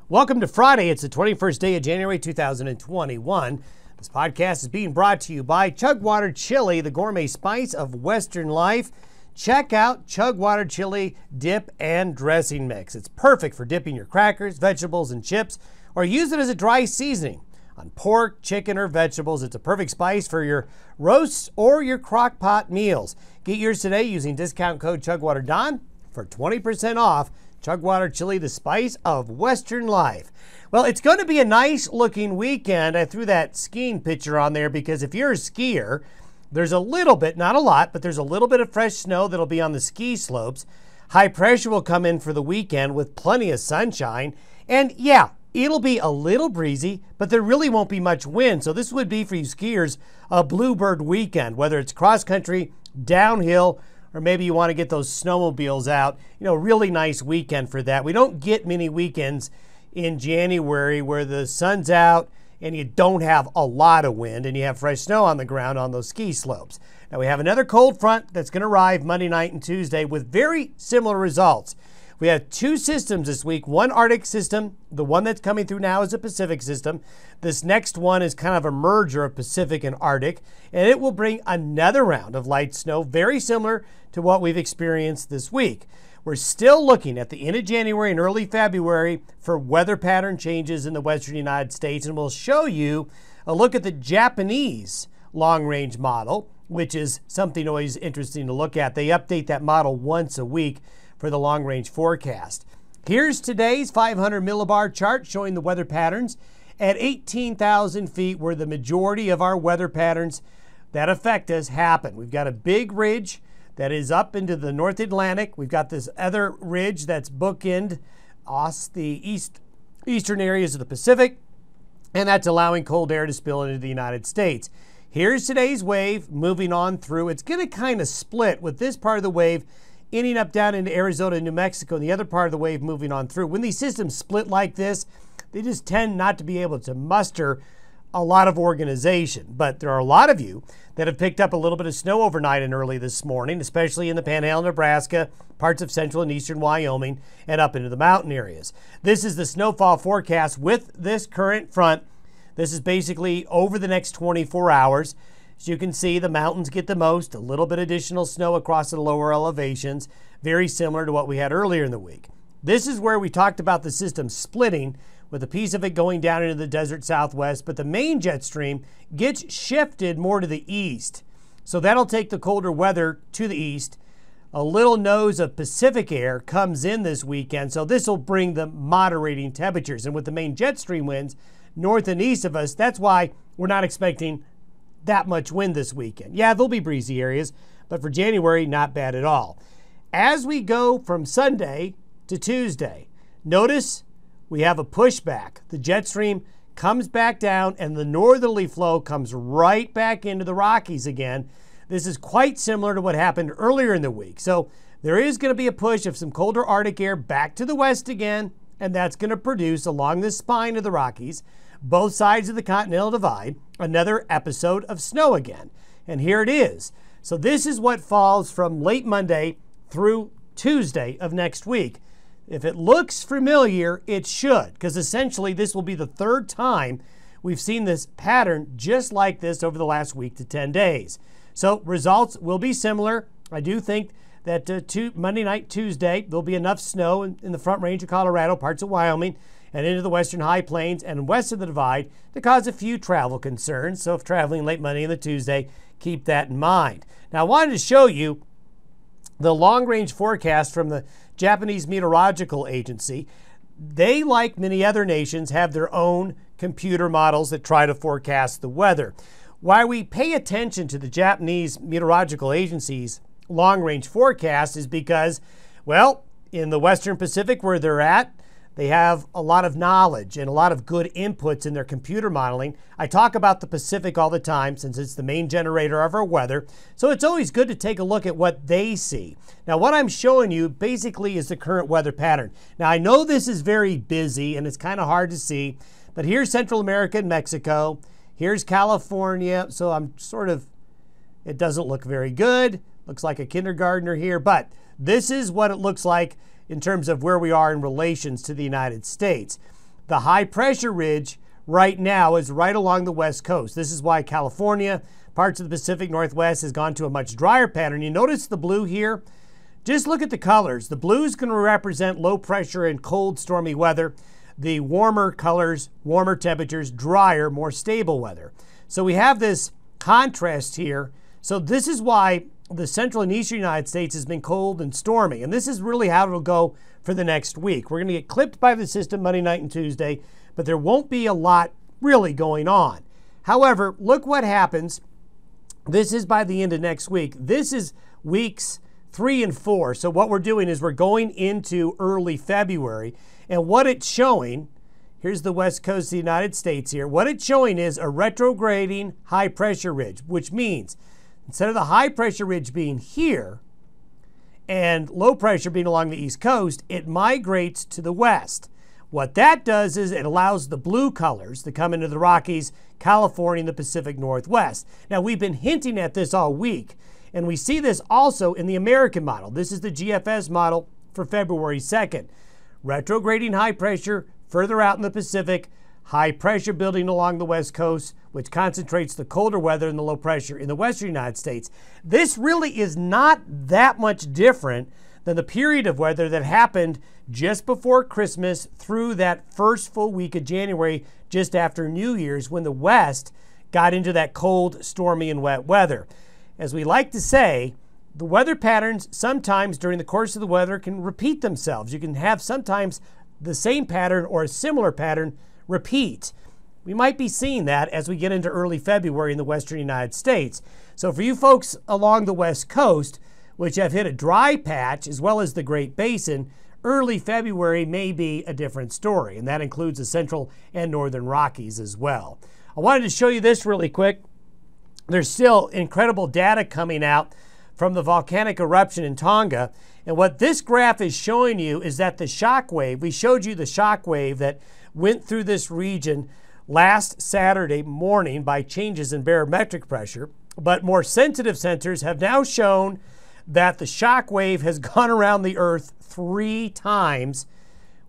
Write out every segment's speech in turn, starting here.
Welcome to Friday. It's the 21st day of January 2021. This podcast is being brought to you by Chugwater Chili, the gourmet spice of Western life. Check out Chugwater Chili dip and dressing mix. It's perfect for dipping your crackers, vegetables, and chips, or use it as a dry seasoning on pork, chicken, or vegetables. It's a perfect spice for your roasts or your crock pot meals. Get yours today using discount code ChugwaterDon for 20% off. Chugwater Chili, the spice of Western life. Well, it's going to be a nice looking weekend. I threw that skiing picture on there because if you're a skier, there's a little bit, not a lot, but there's a little bit of fresh snow that'll be on the ski slopes. High pressure will come in for the weekend with plenty of sunshine. And yeah, it'll be a little breezy, but there really won't be much wind. So this would be for you skiers a bluebird weekend, whether it's cross country, downhill, or maybe you want to get those snowmobiles out. You know, really nice weekend for that. We don't get many weekends in January where the sun's out and you don't have a lot of wind and you have fresh snow on the ground on those ski slopes. Now we have another cold front that's going to arrive Monday night and Tuesday with very similar results. We have two systems this week, one Arctic system. The one that's coming through now is a Pacific system. This next one is kind of a merger of Pacific and Arctic, and it will bring another round of light snow, very similar to what we've experienced this week. We're still looking at the end of January and early February for weather pattern changes in the western United States, and we'll show you a look at the Japanese long-range model, which is something always interesting to look at. They update that model once a week for the long-range forecast. Here's today's 500 millibar chart showing the weather patterns at 18,000 feet where the majority of our weather patterns that affect us happen. We've got a big ridge that is up into the North Atlantic. We've got this other ridge that's bookend off the eastern areas of the Pacific, and that's allowing cold air to spill into the United States. Here's today's wave moving on through. It's going to kind of split with this part of the wave ending up down into Arizona and New Mexico, and the other part of the wave moving on through. When these systems split like this, they just tend not to be able to muster a lot of organization. But there are a lot of you that have picked up a little bit of snow overnight and early this morning, especially in the Panhandle, Nebraska, parts of central and eastern Wyoming, and up into the mountain areas. This is the snowfall forecast with this current front. This is basically over the next 24 hours. As you can see, the mountains get the most, a little bit additional snow across the lower elevations, very similar to what we had earlier in the week. This is where we talked about the system splitting, with a piece of it going down into the desert southwest, but the main jet stream gets shifted more to the east. So that'll take the colder weather to the east. A little nose of Pacific air comes in this weekend, so this will bring the moderating temperatures. And with the main jet stream winds north and east of us, that's why we're not expecting that much wind this weekend. Yeah, there'll be breezy areas, but for January, not bad at all. As we go from Sunday to Tuesday, notice we have a pushback. The jet stream comes back down and the northerly flow comes right back into the Rockies again. This is quite similar to what happened earlier in the week. So there is going to be a push of some colder Arctic air back to the west again, and that's going to produce along the spine of the Rockies, both sides of the Continental Divide, another episode of snow again. And here it is. So this is what falls from late Monday through Tuesday of next week. If it looks familiar, it should, because essentially this will be the third time we've seen this pattern just like this over the last week to 10 days. So results will be similar. I do think that Monday night, Tuesday, there'll be enough snow in the Front Range of Colorado, parts of Wyoming, and into the western high plains and west of the Divide to cause a few travel concerns. So if traveling late Monday and the Tuesday, keep that in mind. Now I wanted to show you the long-range forecast from the Japanese Meteorological Agency. They, like many other nations, have their own computer models that try to forecast the weather. Why we pay attention to the Japanese Meteorological Agency's long-range forecast is because, well, in the Western Pacific where they're at, they have a lot of knowledge and a lot of good inputs in their computer modeling. I talk about the Pacific all the time since it's the main generator of our weather. So it's always good to take a look at what they see. Now, what I'm showing you basically is the current weather pattern. Now, I know this is very busy and it's kind of hard to see, but here's Central America and Mexico. Here's California. So it doesn't look very good. Looks like a kindergartner here, but this is what it looks like in terms of where we are in relations to the United States. The high pressure ridge right now is right along the west coast. This is why California, parts of the Pacific Northwest, has gone to a much drier pattern. You notice the blue here? Just look at the colors. The blue is going to represent low pressure and cold, stormy weather. The warmer colors, warmer temperatures, drier, more stable weather. So we have this contrast here. So this is why the central and eastern United States has been cold and stormy. And this is really how it'll go for the next week. We're going to get clipped by the system Monday night and Tuesday, but there won't be a lot really going on. However, look what happens. This is by the end of next week. This is weeks 3 and 4. So what we're doing is we're going into early February. And what it's showing, here's the west coast of the United States here. What it's showing is a retrograding high pressure ridge, which means instead of the high pressure ridge being here and low pressure being along the east coast, it migrates to the west. What that does is it allows the blue colors to come into the Rockies, California, and the Pacific Northwest. Now, we've been hinting at this all week, and we see this also in the American model. This is the GFS model for February 2nd. Retrograding high pressure further out in the Pacific, high pressure building along the west coast, which concentrates the colder weather and the low pressure in the western United States. This really is not that much different than the period of weather that happened just before Christmas through that first full week of January, just after New Year's, when the West got into that cold, stormy, and wet weather. As we like to say, the weather patterns sometimes during the course of the weather can repeat themselves. You can have sometimes the same pattern or a similar pattern repeat. We might be seeing that as we get into early February in the western United States. So for you folks along the west coast, which have hit a dry patch as well as the Great Basin, early February may be a different story, and that includes the central and northern Rockies as well. I wanted to show you this really quick. There's still incredible data coming out from the volcanic eruption in Tonga, and what this graph is showing you is that the shock wave, we showed you the shock wave that went through this region last Saturday morning by changes in barometric pressure, but more sensitive sensors have now shown that the shock wave has gone around the Earth 3 times.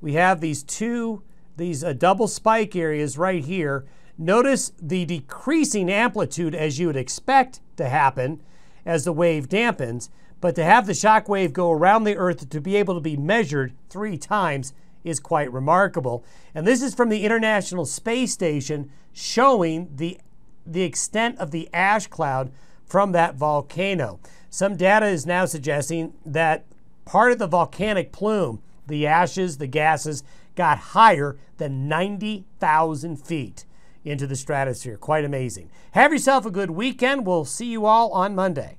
We have these double spike areas right here. Notice the decreasing amplitude as you would expect to happen as the wave dampens, but to have the shock wave go around the Earth to be able to be measured 3 times is quite remarkable. And this is from the International Space Station showing the extent of the ash cloud from that volcano. Some data is now suggesting that part of the volcanic plume, the ashes, the gases, got higher than 90,000 feet into the stratosphere. Quite amazing. Have yourself a good weekend. We'll see you all on Monday.